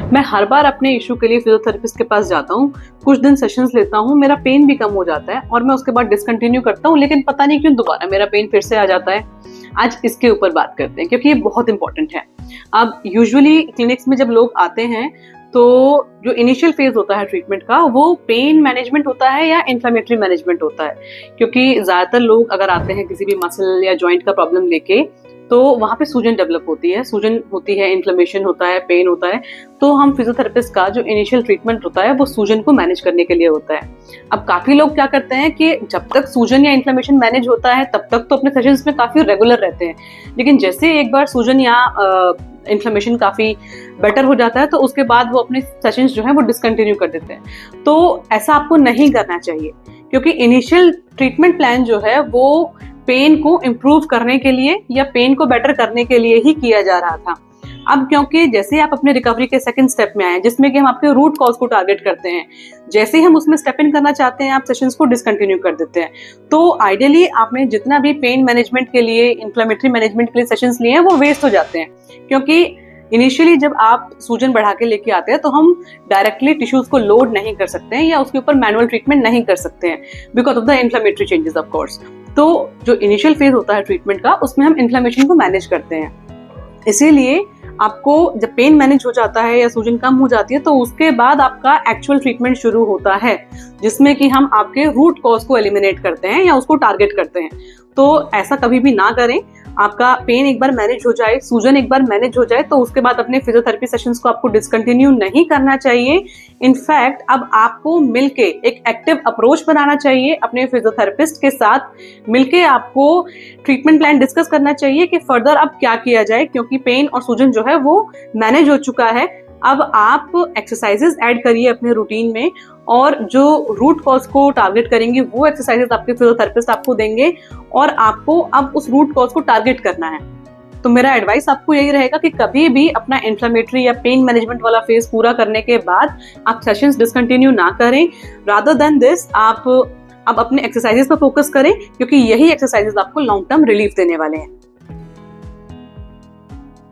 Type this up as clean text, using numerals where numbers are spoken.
मैं हर बार अपने इशू के लिए फिजियोथेरेपिस्ट के पास जाता हूँ, कुछ दिन सेशंस लेता हूँ, मेरा पेन भी कम हो जाता है और मैं उसके बाद डिसकंटिन्यू करता हूँ, लेकिन पता नहीं क्यों दोबारा मेरा पेन फिर से आ जाता है। आज इसके ऊपर बात करते हैं क्योंकि ये बहुत इंपॉर्टेंट है। अब यूजुअली क्लिनिक्स में जब लोग आते हैं तो जो इनिशियल फेज होता है ट्रीटमेंट का वो पेन मैनेजमेंट होता है या इन्फ्लेमेटरी मैनेजमेंट होता है, क्योंकि ज्यादातर लोग अगर आते हैं किसी भी मसल या जॉइंट का प्रॉब्लम लेके तो वहाँ पे सूजन डेवलप होती है, इन्फ्लेमेशन होता है, पेन होता है। तो हम फिजियोथेरेपिस्ट का जो इनिशियल ट्रीटमेंट होता है वो सूजन को मैनेज करने के लिए होता है। अब काफी लोग क्या करते हैं कि जब तक सूजन या इन्फ्लेमेशन मैनेज होता है तब तक तो अपने सेशंस में काफी रेगुलर रहते हैं, लेकिन जैसे एक बार सूजन या इन्फ्लेमेशन काफी बेटर हो जाता है तो उसके बाद वो अपने सेशंस जो है वो डिसकंटिन्यू कर देते हैं। तो ऐसा आपको नहीं करना चाहिए, क्योंकि इनिशियल ट्रीटमेंट प्लान जो है वो पेन को इम्प्रूव करने के लिए या पेन को बेटर करने के लिए ही किया जा रहा था। अब क्योंकि जैसे आप अपने रिकवरी के सेकंड स्टेप में आए जिसमें कि हम आपके रूट कॉज को टारगेट करते हैं, जैसे ही हम उसमें स्टेप इन करना चाहते हैं आप सेशंस को डिसकंटिन्यू कर देते हैं। तो आइडियली आपने जितना भी पेन मैनेजमेंट के लिए, इन्फ्लेमेटरी मैनेजमेंट के लिए सेशंस लिए हैं वो वेस्ट हो जाते हैं, क्योंकि इनिशियली जब आप सूजन बढ़ा के लेके आते हैं तो हम डायरेक्टली टिश्यूज को लोड नहीं कर सकते हैं या उसके ऊपर मैनुअल ट्रीटमेंट नहीं कर सकते हैं because of the inflammatory changes of course. तो जो इनिशियल फेज होता है ट्रीटमेंट का उसमें हम इन्फ्लेमेशन को मैनेज करते हैं। इसीलिए आपको जब पेन मैनेज हो जाता है या सूजन कम हो जाती है तो उसके बाद आपका एक्चुअल ट्रीटमेंट शुरू होता है, जिसमें कि हम आपके रूट कॉज को एलिमिनेट करते हैं या उसको टारगेट करते हैं। तो ऐसा कभी भी ना करें। आपका पेन एक बार मैनेज हो जाए, सूजन एक बार मैनेज हो जाए तो उसके बाद अपने फिजियोथेरेपी सेशंस को आपको डिसकंटिन्यू नहीं करना चाहिए। इनफैक्ट अब आपको मिलके एक एक्टिव अप्रोच बनाना चाहिए, अपने फिजियोथेरेपिस्ट के साथ मिलके आपको ट्रीटमेंट प्लान डिस्कस करना चाहिए कि फर्दर अब क्या किया जाए, क्योंकि पेन और सूजन जो है वो मैनेज हो चुका है। अब आप एक्सरसाइजेस ऐड करिए अपने रूटीन में और जो रूट कॉज को टारगेट करेंगे वो एक्सरसाइजेस आपके फिजियोथेरेपिस्ट आपको देंगे और आपको अब उस रूट कॉज को टारगेट करना है। तो मेरा एडवाइस आपको यही रहेगा कि कभी भी अपना इन्फ्लेमेटरी या पेन मैनेजमेंट वाला फेज पूरा करने के बाद आप सेशंस डिसकंटिन्यू ना करें। रादर देन दिस आप अब अपने एक्सरसाइजेस पर फोकस करें, क्योंकि यही एक्सरसाइजेस आपको लॉन्ग टर्म रिलीफ देने वाले हैं।